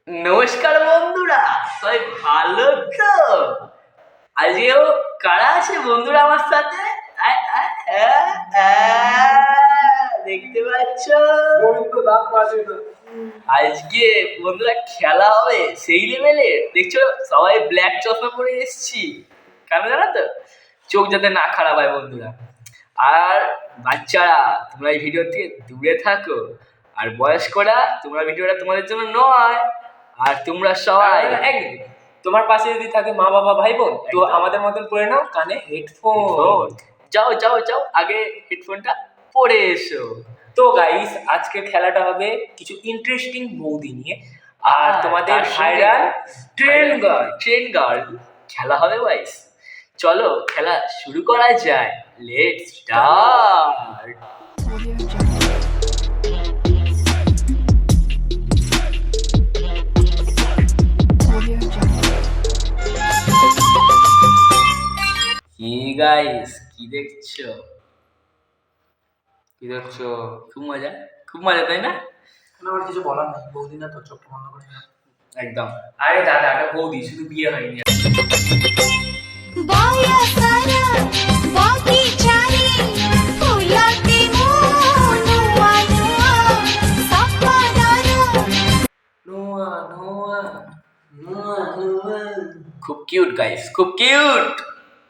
নমস্কার বন্ধুরা, সবাই ভালো তো? আজকেও কারা আছে বন্ধুরা আমার সাথে? দেখতে পাচ্ছ আজকে বন্ধুরা খেলা হবে সেই লেভেলে। দেখছো সবাই ব্ল্যাক চশমা পরে এসছি, কেন জানো তো? চোখ যাতে না খারাপ হয় বন্ধুরা। আর বাচ্চারা তোমরা এই ভিডিও থেকে দূরে থাকো, আর বয়স্করা তোমরা ভিডিওটা তোমাদের জন্য নয়। আর তোমরা সবাই তোমার পাশে যদি থাকে মা বাবা ভাই বোন, তো আমাদের মতন পরে নাও কানে হেডফোন। যাও যাও যাও, আগে হেডফোনটা পরে এসো। তো গাইস, আজকে খেলাটা হবে কিছু ইন্টারেস্টিং বৌদি নিয়ে, আর তোমাদের ভাইরাল ট্রেন গার্ল খেলা হবে গাইস। চলো খেলা শুরু করা যায়, লেটস স্টার্ট। কি গাইস, কি দেখছো? খুব মজা, খুব মজা, তাই না? আমার কিছু বলার নেই, বৌদি না তো, চোখটা বন্ধ করে দিলাম। একদম। আরে দাদা, এটা বৌদি, শুধু বিয়ে হয়নি। খুব কিউট গাইস, খুব কিউট,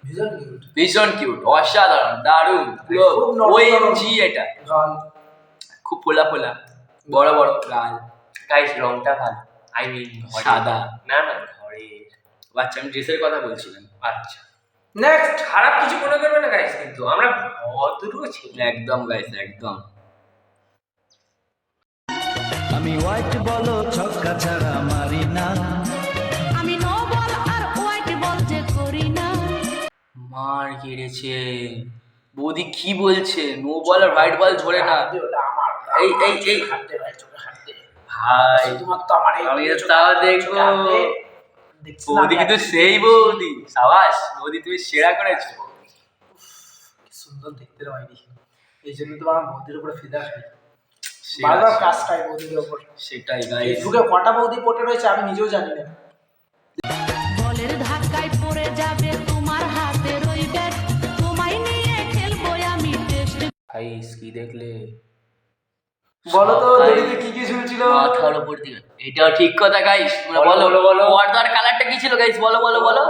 ভীষণ কিউট, ভীষণ কিউট, অসাধারণ, দারুণ, পুরো খুব নরম ওএমজি। এটা গাল খুব ফোলা ফোলা, বড় বড় গাল। গাইস, রংটা ভালো, আই মিন সাদা। না না, ঘরের। আচ্ছা, আমি ড্রেসের কথা বলছিলাম। আচ্ছা, নেক্সট। খারাপ কিছু মনে করবে না গাইস, কিন্তু আমরা ভদ্র ছিল। একদম গাইস, একদম। আমি হোয়াইট বল ছক্কা ছাড়া মারি না, আমি নো বল আর হোয়াইট বল যে করি না। মার কেড়েছে বৌদি, কি বলছে? নো বল আর হোয়াইট বল ঝরে না। ওটা আমার। এই এই এই হাঁটতে ভাই, চোখে হাঁটতে ভাই, তোমার তো আমার আমি তাও দেখবো। বৌদি কিন্তু সেই বৌদি, সাবাস বৌদি, তুমি সেরা করেছো। সুন্দর দেখতে হয়নি, এই জন্য তো আমার বৌদির উপরে ফিদা খাই, বারবার কাজ খাই বৌদির উপর। সেটাই গাইস। ফেসবুকে কটা বৌদি পটে রয়েছে আমি নিজেও জানি না। বলের ধাক্কায় পড়ে যাবে তোমার হাতের ওই ব্যাট, তোমায় নিয়ে খেলবো আমি টেস্ট। গাইস, কি দেখলে? বলো তো দড়িতে কি কি ঝুলছিল? মাথার উপর দিকে। এটাও ঠিক কথা গাইস, বলো বলো বলো। পর্দার কালারটা কি ছিল গাইস? বলো বলো বলো।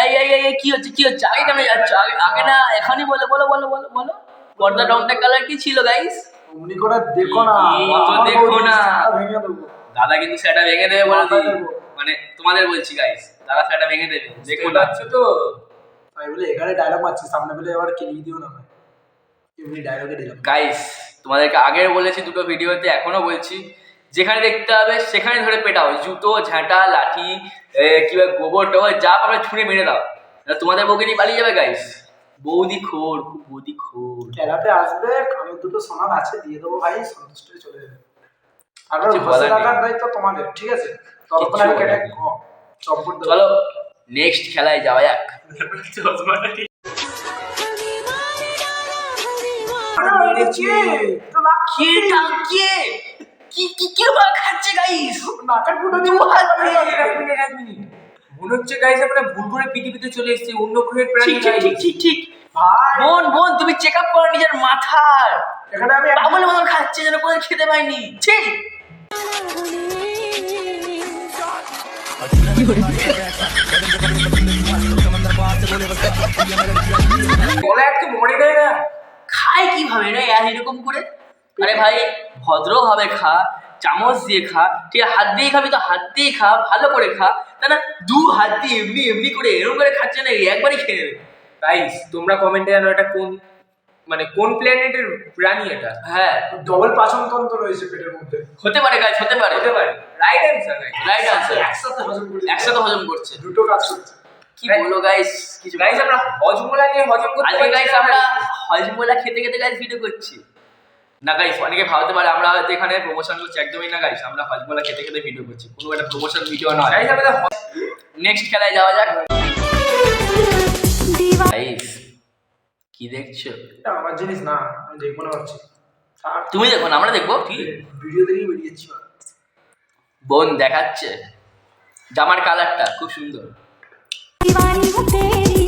এই এই এই কি হচ্ছে, কি হচ্ছে? আগে কেন যাচ্ছ? আগে না, এখনই বলো বলো বলো বলো বলো। পর্দার রংটা কালার কি ছিল গাইস? অমনি করে দেখো না, অত দেখো না। ভেঙে দেবো। দাদা কিন্তু সেটা ভেঙে দেবে বলে মাথায় দিই। দেবো। মানে তোমাদের বলছি গাইস, দাদা সেটা ভেঙে দেবে, দেখো না। পাচ্ছ তো? আমি বলে এখানে ডায়লগ মারছি, সামনে বলে এবার কেলিয়ে দিও না ভাই, এমনি ডায়লগে দিলাম। গাইস, তোমাদেরকে আগের বলেছি দুটো ভিডিওতে, এখনো বলছি, যেখানে দেখতে হবে সেখানে ধরে পেটাও। জুতো, ঝাঁটা, লাঠি, কিংবা গোবর টোবর যা পাবে ছুঁড়ে মেরে দাও। তোমাদের বউকে নিয়ে পালিয়ে যাবে গাইস। বৌদি খোর, খুব বৌদি খোর। খেলাতে আসবে, কানের দুটো সোনার আছে, দিয়ে দেবো ভাই, সন্তুষ্ট হয়ে চলে যাবে। আর কিছু বসে বলার নেই। থাকার দায়িত্ব তোমাদের, ঠিক আছে? ততক্ষণ কিচ্ছু আমি কেটে বলার নেই। চম্পট দেবো। চলো নেক্সট খেলায় যাওয়া যাক। চশমাটা ঠিক কি টাকিয়ে কি কি কি মার খাচ্ছে গাইস? নাকের ফুটো দিয়ে মনে হচ্ছে গাইস আমরা ভুল করে পৃথিবীতে চলে এসেছি, অন্য গ্রহের প্রাণী। ঠিক ঠিক ঠিক ঠিক ঠিক। ভাই বোন বোন, তুমি চেক আপ করো নিজের মাথার। এখানে আমি পাগলের মতন খাচ্ছে, যেন কোনো খেতে পাইনি। ঠিক। গলা একটু মরে দেয় না। খায় কিভাবে রে এরকম করে? আরে ভাই, ভদ্র ভাবে খা, চামচ দিয়ে খা, ঠিক আছে? হাত দিয়ে খাবি তো হাত দিয়ে খা, ভালো করে খা, তাই না? দু হাত দিয়ে এমনি এমনি করে এরকম করে খাচ্ছে না, একবারই খেয়ে নেবে। গাইস, তোমরা কমেন্টে জানো এটা কোন, মানে কোন প্ল্যানেটের প্রাণী এটা? হ্যাঁ, ডবল পাচন তন্ত্র রয়েছে পেটের মধ্যে, হতে পারে গাইস, হতে পারে, হতে পারে। Right answer guys. Right answer. একসাথে হজম করে একসাথে হজম করছে। দুটো কাজ করছে। কি বলো গাইস? কিছু গাইস, আমরা হজমোলা নিয়ে হজম করতে আজকে পারছি গাইস না। আমরা হজমোলা খেতে খেতে গাইস ভিডিও করছি না গাইস। অনেকে ভাবতে পারে আমরা হয়তো এখানে প্রমোশন করছি, একদমই না গাইস। আমরা হজমোলা খেতে খেতে ভিডিও করছি, কোনো একটা প্রমোশন ভিডিও নয়। গাইস, আমাদের নেক্সট খেলায় যাওয়া যাক গাইস। কি দেখছো? এটা আমার জিনিস না, আমি দেখবো না ভাবছি। তুমি দেখো না, আমরা দেখবো। ঠিক ভিডিও দেখেই বেরিয়েছি। বোন দেখাচ্ছে জামার কালারটা খুব সুন্দর। दीवानी हूँ तेरी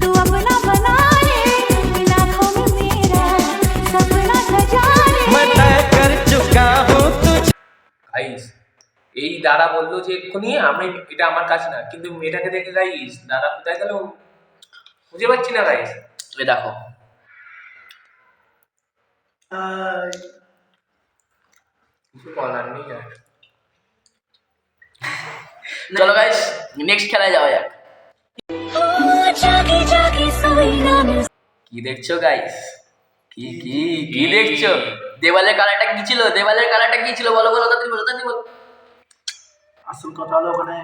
तू अपना बना ले लाखों में मेरा सपना सजा ले मैं तय कर चुका हूँ तुझे গাইস এই দাদা বললো যে এক্ষুনি আমি এটা আমার কাছে না, কিন্তু মেয়েটাকে দেখে গাইস দাদা কোথায় গেল বুঝে পাচ্ছি না গাইস। এ দেখো কিছু বলার নেই আর। চলো গাইস নেক্সট খেলায় যাওয়া যাক। जागे जागे सोई ना मैं কি দেখছো গাইস? কি কি কি দেখছো? দেওয়ালের কালারটা কি ছিল? দেওয়ালের কালারটা কি ছিল? বলো বলো তাড়াতাড়ি বলো তাড়াতাড়ি বলো। আসল কথা হলো ওখানে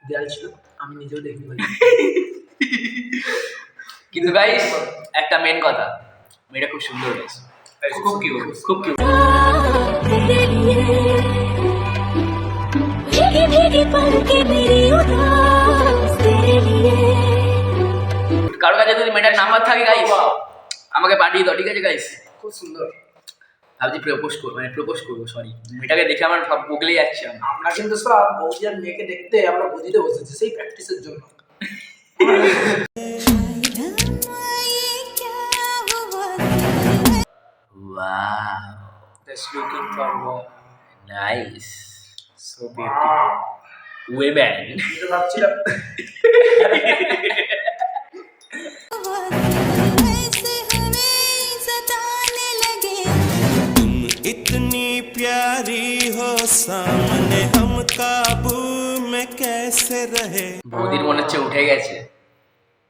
দেয়াল ছিল, আমি নিজেও দেখতে পাই। কিন্তু গাইস একটা মেন কথা, মেয়েটা খুব সুন্দর গাইস, খুব কিউট। খুব কিউট। तेरे लिए भीगी भीगी पलकें मेरी उदास तेरे लिए কারো কাছে যদি মেয়েটার নাম্বার থাকে গাইস আমাকে পাঠিয়ে দাও, ঠিক আছে গাইস? খুব সুন্দর। ভাবছি প্রপোজ করবো, সরি মেয়েটাকে দেখে আমার সব বগলেই যাচ্ছে আমার। আমরা কিন্তু সব বৌদি আর মেয়েকে দেখতে আমরা গদিতে বসেছি সেই প্র্যাকটিসের জন্য। Wow Just looking for more. Nice So beautiful. Women. আমি তো ভাবছিলাম ऐसे हमें सताने लगे तुम इतनी प्यारी हो सामने हम काबू में कैसे रहे বৌদির মনে হচ্ছে উঠে গেছে।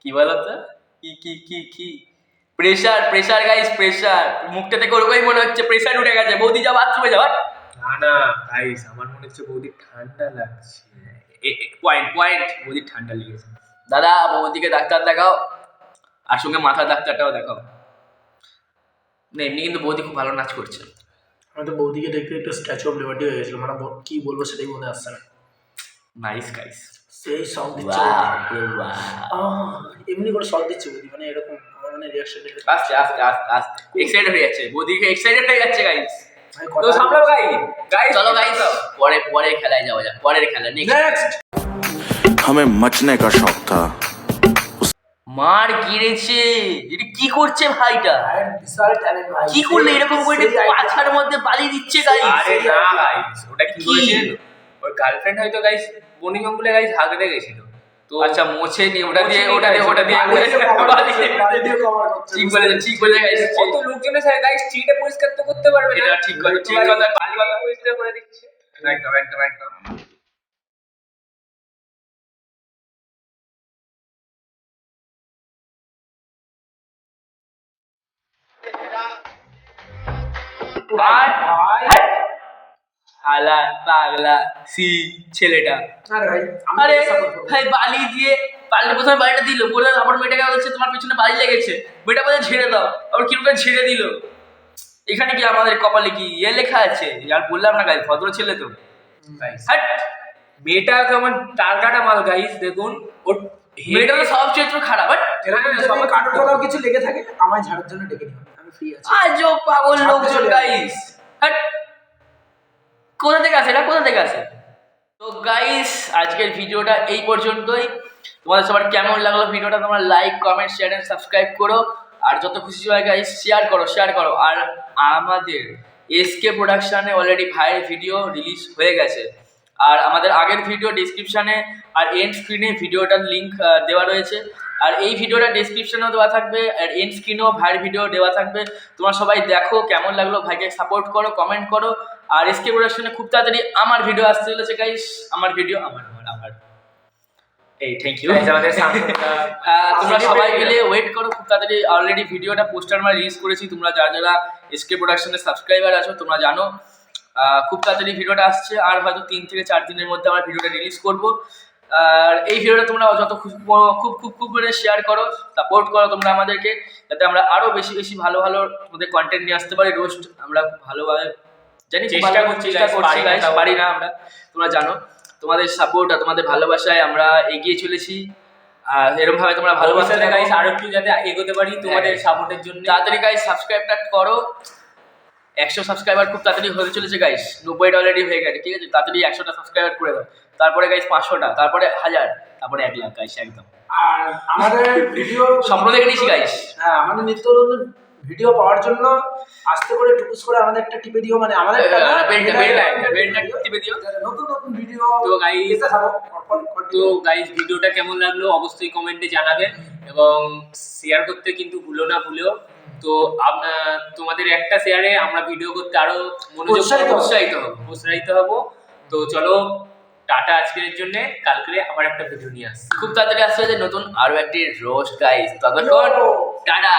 কি বলো তো? কি কি কি কি প্রেসার প্রেসার গাইস প্রেসার, মুখটা থেকে ওরকমই মনে হচ্ছে প্রেসার উঠে গেছে। বৌদি যাও বাথরুমে যাও। না না গাইস আমার মনে হচ্ছে বৌদির ঠান্ডা লাগছে। পয়েন্ট পয়েন্ট, বৌদির ঠান্ডা লেগেছে। দাদা বৌদিকে ডাক্তার দেখাও, আর সঙ্গে মাথার ডাক্তারটাও দেখাও। না এমনি কিন্তু বৌদি খুব ভালো নাচ করছে। আমি তো বৌদিকে দেখতে একটু স্ট্যাচু অফ লিবার্টি হয়ে গেছিল, মানে কি বলবো সেটাই মনে আসছে না। নাইস গাইস, সেই সং দিচ্ছে এমনি করে সং দিচ্ছে বৌদি, মানে এরকম আমার মানে রিয়াকশন আস্তে আস্তে আস্তে আস্তে এক্সাইটেড হয়ে যাচ্ছে, বৌদিকে এক্সাইটেড হয়ে যাচ্ছে গাইস। তো সামলাও গাইস। গাইস চলো গাইস পরে খেলায় যাওয়া যাক, পরের খেলা নেক্সট। हमें मचने का शौक था। মার গিরেছে। এটা কি করছে ভাইটা? বিশাল ট্যালেন্ট ভাই, কি করলে এরকম করে পাছার মধ্যে বালি দিচ্ছে গাইস? আরে না গাইস ওটা কি করেছিল, ওর গার্লফ্রেন্ড হয়তো গাইস বনি জঙ্গলে গাইস হাগতে গেছিল, তো আচ্ছা মোছে নি ওটা দিয়ে ঠিক বলে গাইস। কত লোকজনের সাথে গাইস চিটে পরিষ্কার তো করতে পারবে না। এটা ঠিক কথা, ঠিক কথা। বালি বালি পরিষ্কার করে দিচ্ছে। একদম একদম একদম। হালা পাগলা সি ছেলেটা। আরে ভাই আরে ভাই বালি দিয়ে পাল্টে প্রথমে বালিটা দিল, বলে আবার মেয়েটাকে বলছে তোমার পিছনে বালি লেগেছে, মেয়েটা বলে ঝেড়ে দাও, আবার কিরকম ঝেড়ে দিল। এখানে কি আমাদের কপালে কি লেখা আছে? আর বললাম না গাইস ভদ্র ছেলে তো গাইস হাট। মেয়েটা কেমন টার্গাটা মাল গাইস, দেখুন ওর মেয়েটা তো সব চরিত্র খারাপ। বাট এরকম যদি কারোর কোথাও কিছু লেগে থাকে আমায় ঝাড়ার জন্য ডেকে নিও, আমি ফ্রি আছি। আজও পাগল ছাড়তে লোকজন চলে গাইস। হাট, কোথা থেকে আসে এটা, কোথা থেকে আসে? তো গাইস আজকের ভিডিওটা এই পর্যন্তই। তোমাদের সবার কেমন লাগলো ভিডিওটা তোমরা like comment share and subscribe করো, আর যত খুশি হয় গাইস শেয়ার করো। আর আমাদের এসকে প্রোডাকশনে অলরেডি ভাইয়ের ভিডিও রিলিজ হয়ে গেছে, আর আমাদের আগের ভিডিও ডেসক্রিপশনে আর এন্ড স্ক্রিনে ভিডিওটার লিঙ্ক দেওয়া রয়েছে, আর এই ভিডিওটা ডেসক্রিপশনেও দেওয়া থাকবে, আর এন্ড স্ক্রিনেও ভাইয়ের ভিডিও দেওয়া থাকবে। তোমরা সবাই দেখো, কেমন লাগলো ভাইকে সাপোর্ট করো, কমেন্ট করো। আর এসকে প্রোডাকশনে খুব তাড়াতাড়ি আমার ভিডিও আসতে চলেছে গাইস, আমার ভিডিও আমার এই থ্যাংক ইউ। আমাদের সামনে তোমরা সবাই মিলে ওয়েট করো, খুব তাড়াতাড়ি অলরেডি ভিডিওটা পোস্টার আমরা রিলিজ করেছি। তোমরা যারা এসকে প্রোডাকশনের সাবস্ক্রাইবার আছো তোমরা জানো খুব তাড়াতাড়ি ভিডিওটা আসছে, আর হয়তো 3 থেকে 4 দিনের মধ্যে আমরা ভিডিওটা রিলিজ করব। আর এই ভিডিওটা তোমরা যত খুব করে শেয়ার করো, সাপোর্ট করো তোমরা আমাদেরকে, যাতে আমরা আরো বেশি ভালো তোমাদের কন্টেন্ট নিয়ে আসতে পারি। রোস্ট আমরা খুব ভালোভাবে জানি, চেষ্টা করছি গাইস, পারি না আমরা, তোমরা জানো। তোমাদের সাপোর্ট আর তোমাদের ভালোবাসায় আমরা এগিয়ে চলেছি, আর এরকম ভাবে তোমরা ভালোবাসা গাইস আরো একটু যাতে এগোতে পারি তোমাদের সাপোর্টের জন্য। তাড়াতাড়ি গাইস সাবস্ক্রাইবটা করো, 100 সাবস্ক্রাইবার খুব তাড়াতাড়ি হতে চলেছে গাইস। 90টা অলরেডি হয়ে গেছে, ঠিক আছে? তাড়াতাড়ি 100টা সাবস্ক্রাইবার করে দাও। তারপরে গাইস 500টা, তারপরে 1000, তারপরে 1 লাখ গাইস একদম। আর আমাদের ভিডিও স্বপ্ন দেখে নিয়েছি গাইস। হ্যাঁ, আমাদের নিত্য নতুন ভিডিও পাওয়ার জন্য আস্তে করে টুকুস করে আমাদের একটা টিপে দিও, মানে আমাদের একটা না, বেলটা টিপে দিও। যাতে নতুন নতুন ভিডিও তো guys, পেতে থাকো। তো গাইস ভিডিওটা কেমন লাগলো অবশ্যই কমেন্টে জানাবে এবং শেয়ার করতে কিন্তু ভুলেও। তো তোমাদের একটা শেয়ারে আমরা ভিডিও করতে আরো মনোযোগ উৎসাহিত হব। তো চলো টাটা আজকের জন্য, কালকে আবার একটা ভিডিও নিয়ে আসছি। খুব তাড়াতাড়ি আসছে নতুন আরো একটি রোস্ট গাইস। ততক্ষণ টাটা।